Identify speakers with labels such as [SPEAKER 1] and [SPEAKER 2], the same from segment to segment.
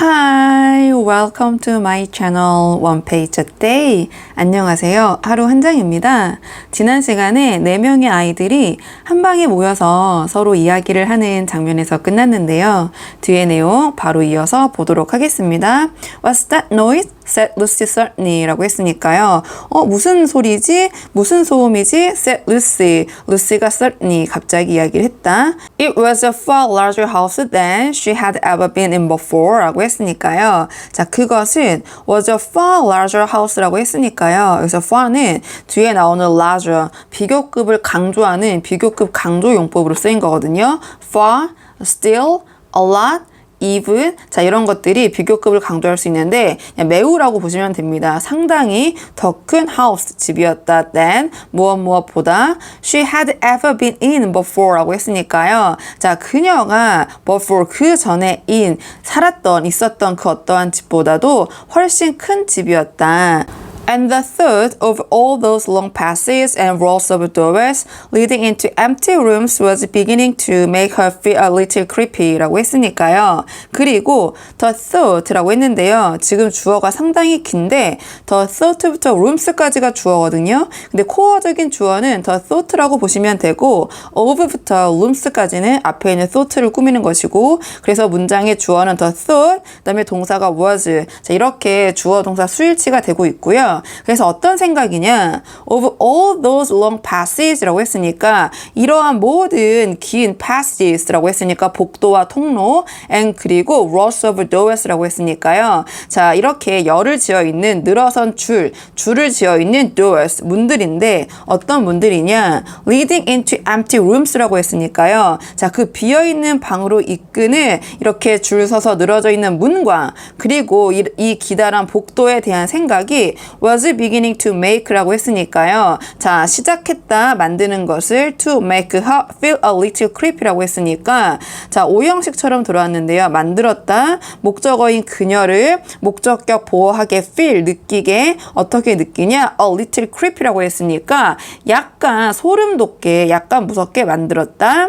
[SPEAKER 1] Hi, welcome to my channel One Page a Day. 안녕하세요. 하루 한 장입니다. 지난 시간에 4명의 아이들이 한 방에 모여서 서로 이야기를 하는 장면에서 끝났는데요. 뒤의 내용 바로 이어서 보도록 하겠습니다. What's that noise? said Lucy certainly 라고 했으니까요. 무슨 소리지? 무슨 소음이지? said Lucy. 루시가 certainly 갑자기 이야기를 했다. It was a far larger house than she had ever been in before 라고 했으니까요. 자, 그것은 was a far larger house라고 했으니까요. 여기서 far는 뒤에 나오는 larger, 비교급을 강조하는 비교급 강조 용법으로 쓰인 거거든요. far, still, a lot, even, 자 이런 것들이 비교급을 강조할 수 있는데 그냥 매우라고 보시면 됩니다. 상당히 더 큰 house, 집이었다. than, 무엇보다 she had ever been in before 라고 했으니까요. 자, 그녀가 before, 그 전에 in, 살았던, 있었던 그 어떠한 집보다도 훨씬 큰 집이었다. And the third of all those long passages and rows of doors leading into empty rooms was beginning to make her feel a little creepy 라고 했으니까요. 그리고 the third라고 했는데요. 지금 주어가 상당히 긴데 the third부터 rooms까지가 주어거든요. 근데 코어적인 주어는 the third라고 보시면 되고 of부터 rooms까지는 앞에 있는 third를 꾸미는 것이고 그래서 문장의 주어는 the third, 그다음에 동사가 was. 자, 이렇게 주어 동사 수일치가 되고 있고요. 그래서 어떤 생각이냐? Of all those long passages라고 했으니까 이러한 모든 긴 passages라고 했으니까 복도와 통로 and 그리고 rows of doors라고 했으니까요. 자, 이렇게 열을 지어 있는 늘어선 줄을 지어 있는 doors, 문들인데 어떤 문들이냐? Leading into empty rooms라고 했으니까요. 자, 그 비어있는 방으로 이끄는 이렇게 줄 서서 늘어져 있는 문과 그리고 이 기다란 복도에 대한 생각이 was beginning to make라고 했으니까요. 자, 시작했다, 만드는 것을 to make her feel a little creepy라고 했으니까 자, 오형식처럼 돌아왔는데요. 만들었다, 목적어인 그녀를 목적격 보호하게 feel, 느끼게 어떻게 느끼냐? a little creepy라고 했으니까 약간 소름 돋게, 약간 무섭게 만들었다.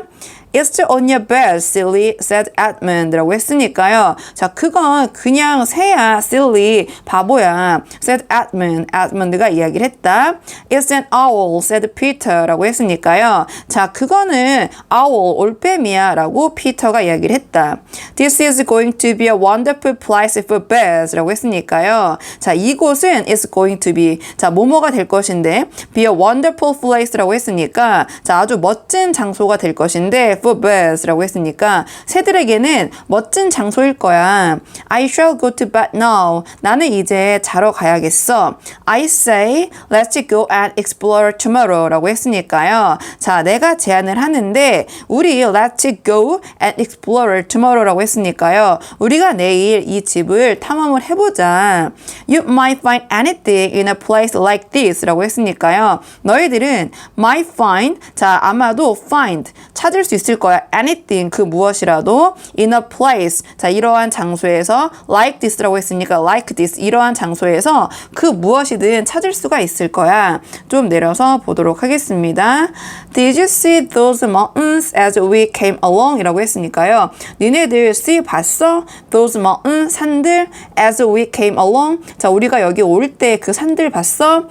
[SPEAKER 1] It's on your bed, silly, said Edmund 라고 했으니까요. 자, 그건 그냥 새야, silly, 바보야, said Edmund. Edmund가 이야기를 했다. It's an owl, said Peter 라고 했으니까요. 자, 그거는 owl, 올빼미야 라고 피터가 이야기를 했다. This is going to be a wonderful place for birds 라고 했으니까요. 자, 이곳은 is going to be, 자, 뭐뭐가 될 것인데 be a wonderful place 라고 했으니까 자, 아주 멋진 장소가 될 것인데 for birds라고 했으니까 새들에게는 멋진 장소일 거야. I shall go to bed now. 나는 이제 자러 가야겠어. I say let's go and explore tomorrow 라고 했으니까요. 자, 내가 제안을 하는데 우리 let's go and explore tomorrow 라고 했으니까요. 우리가 내일 이 집을 탐험을 해보자. You might find anything in a place like this 라고 했으니까요. 너희들은 might find, 자, 아마도 find, 찾을 수 있을 거야. anything, 그 무엇이라도 in a place, 자, 이러한 장소에서 like this라고 했으니까 like this, 이러한 장소에서 그 무엇이든 찾을 수가 있을 거야. 좀 내려서 보도록 하겠습니다. Did you see those mountains as we came along? 이라고 했으니까요. 니네들 see 봤어? Those mountains, 산들 as we came along. 자, 우리가 여기 올 때 그 산들 봤어?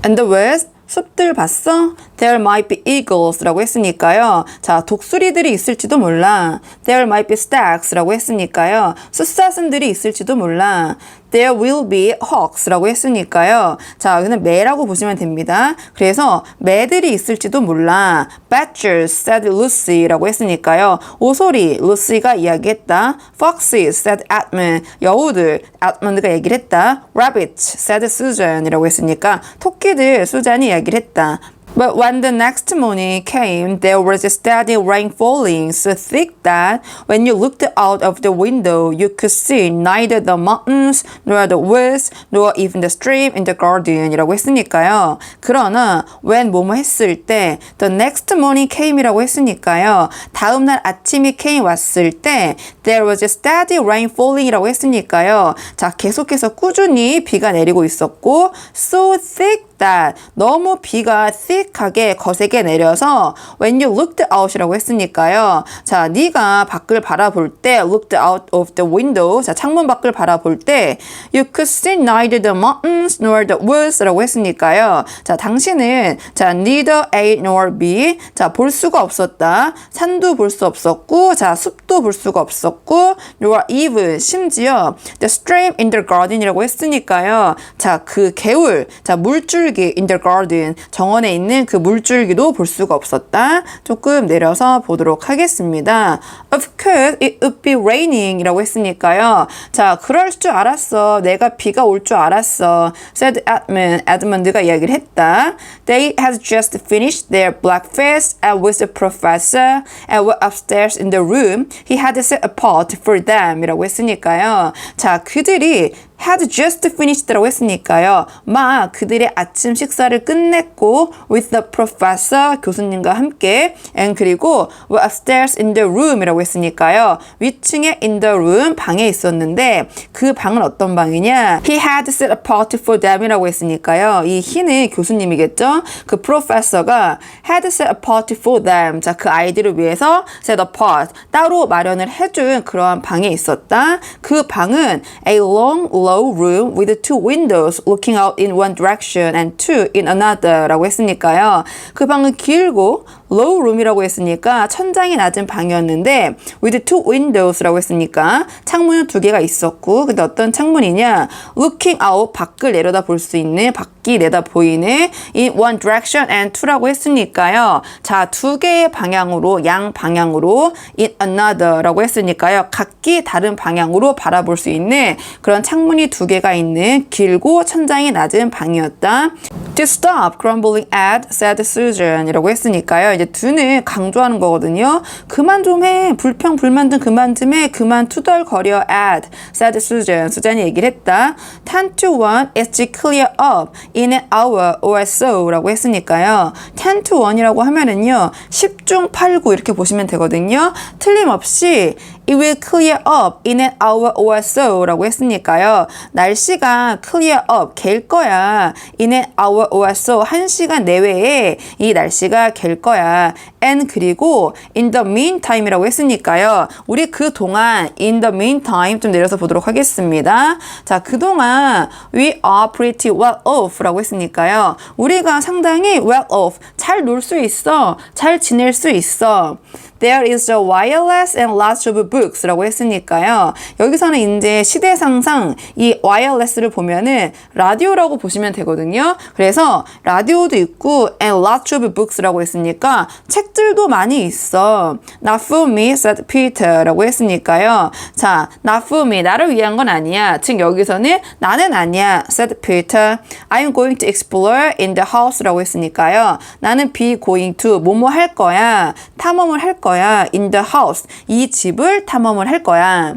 [SPEAKER 1] And the west, 숲들 봤어? There might be eagles 라고 했으니까요. 자, 독수리들이 있을지도 몰라. There might be stags 라고 했으니까요. 숫사슴들이 있을지도 몰라. There will be hawks 라고 했으니까요. 자, 여기는 매라고 보시면 됩니다. 그래서 매들이 있을지도 몰라. Badgers, said Lucy 라고 했으니까요. 오소리, 루시가 이야기했다. Foxes, said Edmund. 여우들, Edmund가 얘기를 했다. Rabbits, said Susan 이라고 했으니까 토끼들, 수잔이 이야기를 했다. But when the next morning came, there was a steady rain falling, so thick that when you looked out of the window, you could see neither the mountains, nor the woods, nor even the stream in the garden 이라고 했으니까요. 그러나 when 뭐뭐 했을 때 the next morning came이라고 했으니까요. 다음날 아침이 came 왔을 때 there was a steady rain falling 이라고 했으니까요. 자, 계속해서 꾸준히 비가 내리고 있었고 so thick that 너무 비가 thick하게 거세게 내려서 when you looked out이라고 했으니까요. 자, 네가 밖을 바라볼 때 looked out of the window. 자, 창문 밖을 바라볼 때 you could see neither the mountains nor the woods라고 했으니까요. 자, 당신은 자, neither A nor B. 자, 볼 수가 없었다. 산도 볼 수 없었고, 자, 숲도 볼 수가 없었고, nor even 심지어 the stream in the garden이라고 했으니까요. 자, 그 개울, 자, 물줄기 in the garden, 정원에 있는 그 물줄기도 볼 수가 없었다. 조금 내려서 보도록 하겠습니다. Of course, it would be raining 이라고 했으니까요. 자, 그럴 줄 알았어. 내가 비가 올 줄 알았어. said Edmund. 에드먼드가 이야기를 했다. They had just finished their breakfast with the professor and were upstairs in the room he had set apart for them 이라고 했으니까요. 자, 그들이 had just finished라고 했으니까요. 막 그들의 아침 식사를 끝냈고 with the professor 교수님과 함께 and 그리고 were upstairs in the room이라고 했으니까요. 위층에 in the room 방에 있었는데 그 방은 어떤 방이냐? He had set apart for them이라고 했으니까요. 이 he는 교수님이겠죠? 그 professor가 had set apart for them. 자, 그 아이들을 위해서 set apart 따로 마련을 해준 그러한 방에 있었다. 그 방은 a long low room with two windows looking out in one direction and two in another 라고 했으니까요. 그 방은 길고 low room이라고 했으니까 천장이 낮은 방이었는데 with two windows라고 했으니까 창문은 두 개가 있었고 근데 어떤 창문이냐 looking out 밖을 내려다 볼 수 있는 밖이 내다 보이는 in one direction and two라고 했으니까요. 자, 두 개의 방향으로 양 방향으로 in another라고 했으니까요. 각기 다른 방향으로 바라볼 수 있는 그런 창문이 두 개가 있는 길고 천장이 낮은 방이었다. To stop grumbling at, said Susan 이라고 했으니까요. 이제 do는 강조하는 거거든요. 그만 좀 해. 불평 불만든 그만 좀 해. 그만 투덜거려 at, said Susan. 수잔이 얘기를 했다. 10 to 1 is to clear up in an hour or so 라고 했으니까요. 10 to 1이라고 하면은요. 10중 8구 이렇게 보시면 되거든요. 틀림없이 It will clear up in an hour or so 라고 했으니까요. 날씨가 clear up, 갤 거야. In an hour or so, 1시간 내외에 이 날씨가 갤 거야. And 그리고 in the meantime 이라고 했으니까요. 우리 그동안 in the meantime 좀 내려서 보도록 하겠습니다. 자, 그동안 we are pretty well off 라고 했으니까요. 우리가 상당히 well off, 잘 놀 수 있어. 잘 지낼 수 있어. There is a wireless and lots of books 라고 했으니까요. 여기서는 이제 시대상상 이 wireless를 보면은 라디오라고 보시면 되거든요. 그래서 라디오도 있고 and lots of books라고 했으니까 책들도 많이 있어. Not for me, said Peter 라고 했으니까요. 자, not for me, 나를 위한 건 아니야. 즉 여기서는 나는 아니야, said Peter. I'm going to explore in the house 라고 했으니까요. 나는 be going to 뭐뭐 할 거야. 탐험을 할 거야. in the house. 이 집을 탐험을 할 거야.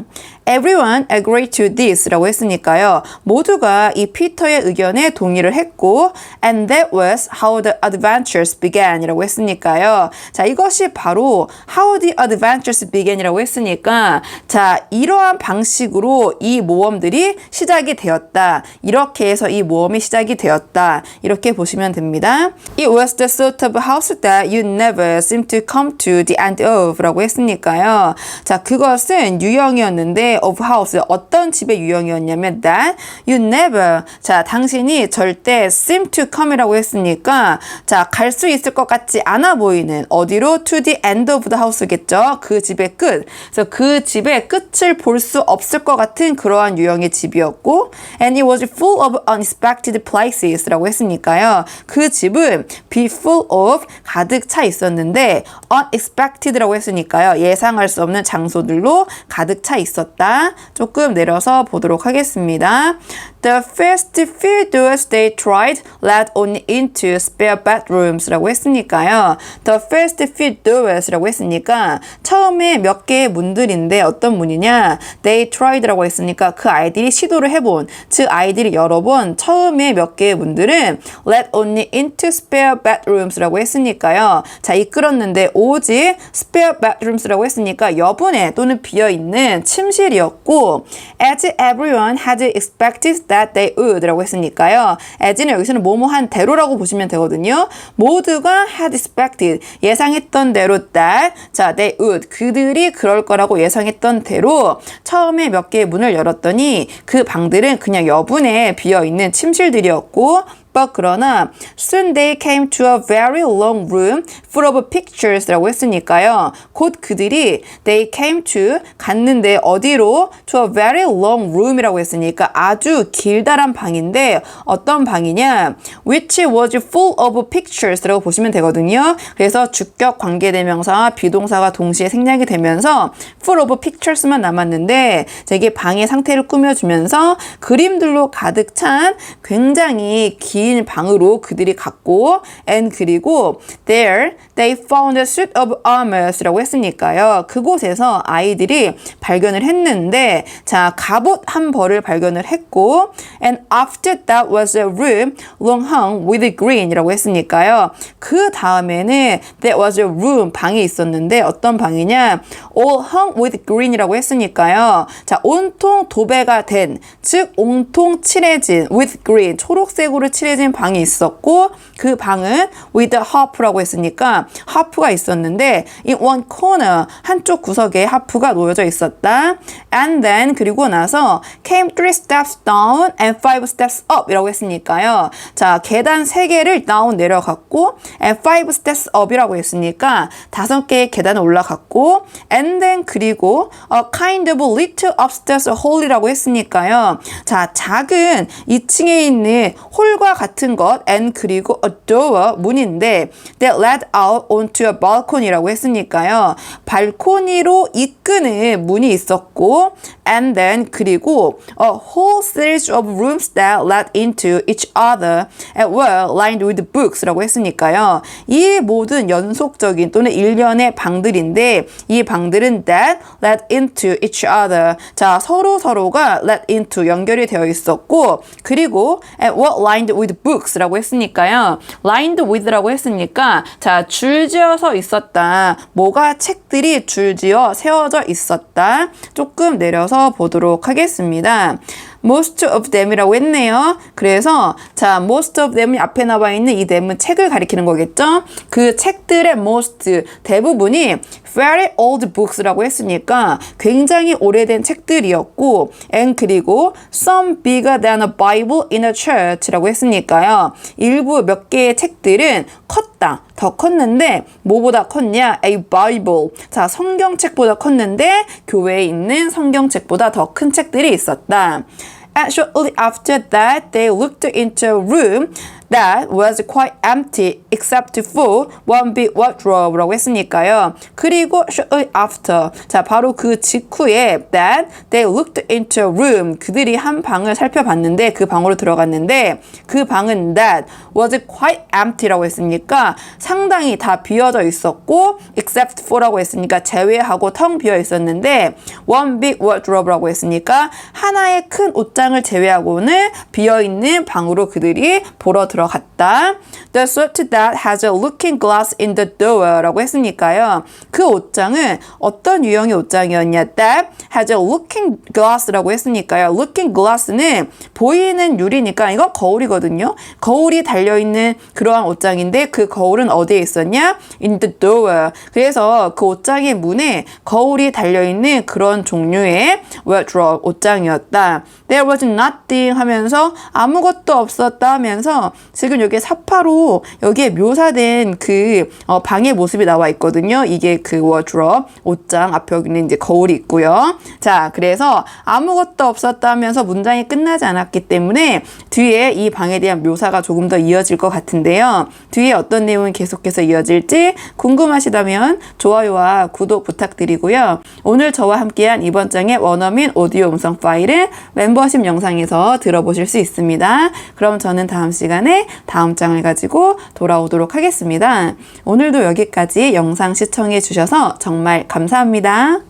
[SPEAKER 1] Everyone agreed to this 라고 했으니까요. 모두가 이 피터의 의견에 동의를 했고 and that was how the adventures began 이라고 했으니까요. 자, 이것이 바로 how the adventures began 이라고 했으니까 자, 이러한 방식으로 이 모험들이 시작이 되었다. 이렇게 해서 이 모험이 시작이 되었다. 이렇게 보시면 됩니다. It was the sort of house that you never seem to come to the end of 라고 했으니까요. 자, 그것은 유형이었는데 of house 어떤 집의 유형이었냐면 that you never 자 당신이 절대 seem to come이라고 했으니까 자 갈 수 있을 것 같지 않아 보이는 어디로 to the end of the house겠죠. 그 집의 끝. 그래서 그 집의 끝을 볼 수 없을 것 같은 그러한 유형의 집이었고 and it was full of unexpected places라고 했으니까요. 그 집은 be full of 가득 차 있었는데 unexpected라고 했으니까요. 예상할 수 없는 장소들로 가득 차 있었다. 조금 내려서 보도록 하겠습니다. The first few doors they tried led only into spare bedrooms 라고 했으니까요. The first few doors 라고 했으니까 처음에 몇 개의 문들인데 어떤 문이냐? They tried라고 했으니까 그 아이들이 시도를 해본 즉 아이들이 열어본 처음에 몇 개의 문들은 led only into spare bedrooms 라고 했으니까요. 자, 이끌었는데 오직 spare bedrooms 라고 했으니까 여분의 또는 비어있는 침실이 침실이었고 as everyone had expected that they would 라고 했으니까요. as는 여기서는 뭐뭐한 대로라고 보시면 되거든요. 모두가 had expected 예상했던 대로 that 자 they would 그들이 그럴 거라고 예상했던 대로 처음에 몇 개의 문을 열었더니 그 방들은 그냥 여분에 비어있는 침실들이었고 but 그러나 soon they came to a very long room full of pictures 라고 했으니까요. 곧 그들이 they came to 갔는데 어디로? to a very long room이라고 했으니까 아주 길다란 방인데 어떤 방이냐? which was full of pictures 라고 보시면 되거든요. 그래서 주격 관계대명사와 비동사가 동시에 생략이 되면서 full of pictures만 남았는데 이게 방의 상태를 꾸며주면서 그림들로 가득 찬 굉장히 긴 방으로 그들이 갔고 and 그리고 there they found a suit of armors라고 했으니까요. 그곳에서 아이들이 발견을 했는데 자 갑옷 한 벌을 발견을 했고 and after that was a room long hung with green이라고 했으니까요. 그 다음에는 there was a room 방이 있었는데 어떤 방이냐 all hung with green이라고 했으니까요. 자 온통 도배가 된 즉 온통 칠해진 with green 초록색으로 칠해진 방이 있었고 그 방은 with a harp라고 했으니까 하프가 있었는데 in one corner 한쪽 구석에 하프가 놓여져 있었다. And then 그리고 나서 came 3 steps down and 5 steps up 이라고 했으니까요. 자 계단 3개를 down 내려갔고 and 5 steps up이라고 했으니까 5개의 계단을 올라갔고 and then 그리고 a kind of little upstairs hall이라고 했으니까요. 자 작은 2층에 있는 홀과 같은 것 and 그리고 a door 문인데 that led out onto a balcony라고 했으니까요. 발코니로 이끄는 문이 있었고 and then 그리고 a whole series of rooms that led into each other and were lined with books라고 했으니까요. 이 모든 연속적인 또는 일련의 방들인데 이 방들은 that led into each other 자 서로가 led into 연결이 되어 있었고 그리고 and were lined with books라고 했으니까요. lined with라고 했으니까 자 줄지어서 있었다. 뭐가 책들이 줄지어 세워져 있었다. 조금 내려서 보도록 하겠습니다. most of them이라고 했네요. 그래서 자 most of them이 앞에 나와 있는 이 them은 책을 가리키는 거겠죠. 그 책들의 most 대부분이 very old books라고 했으니까 굉장히 오래된 책들이었고 and 그리고 some bigger than a Bible in a church라고 했으니까요. 일부 몇 개의 책들은 컸다. 더 컸는데 뭐보다 컸냐? A Bible. 자 성경책보다 컸는데 교회에 있는 성경책보다 더 큰 책들이 있었다. And shortly after that, they looked into a room that was quite empty except for one big wardrobe라고 했으니까요. 그리고 shortly after, 자 바로 그 직후에 that they looked into a room, 그들이 한 방을 살펴봤는데 그 방으로 들어갔는데 그 방은 that was quite empty라고 했으니까 상당히 다 비어져 있었고 except for라고 했으니까 제외하고 텅 비어 있었는데 one big wardrobe라고 했으니까 하나의 큰 옷장을 제외하고는 비어있는 방으로 그들이 보러 들어갔다. The suit that has a looking glass in the door 라고 했으니까요. 그 옷장은 어떤 유형의 옷장이었냐? That has a looking glass 라고 했으니까요. looking glass는 보이는 유리니까 이건 거울이거든요. 거울이 달려있는 그러한 옷장인데 그 거울은 어디에 있었냐? In the door. 그래서 그 옷장의 문에 거울이 달려있는 그런 종류의 wardrobe 옷장이었다. There was nothing 하면서 아무것도 없었다 하면서 지금 여기에 사파로 여기에 묘사된 그 방의 모습이 나와 있거든요. 이게 그 wardrobe 옷장 앞에 여기는 이제 거울이 있고요. 자, 그래서 아무것도 없었다 하면서 문장이 끝나지 않았기 때문에 뒤에 이 방에 대한 묘사가 조금 더 이어질 것 같은데요. 뒤에 어떤 내용이 계속해서 이어질지 궁금하시다면 좋아요와 구독 부탁드리고요. 오늘 저와 함께한 이번 장의 원어민 오디오 음성 파일은 멤버십 영상에서 들어보실 수 있습니다. 그럼 저는 다음 시간에 다음 장을 가지고 돌아오도록 하겠습니다. 오늘도 여기까지 영상 시청해 주셔서 정말 감사합니다.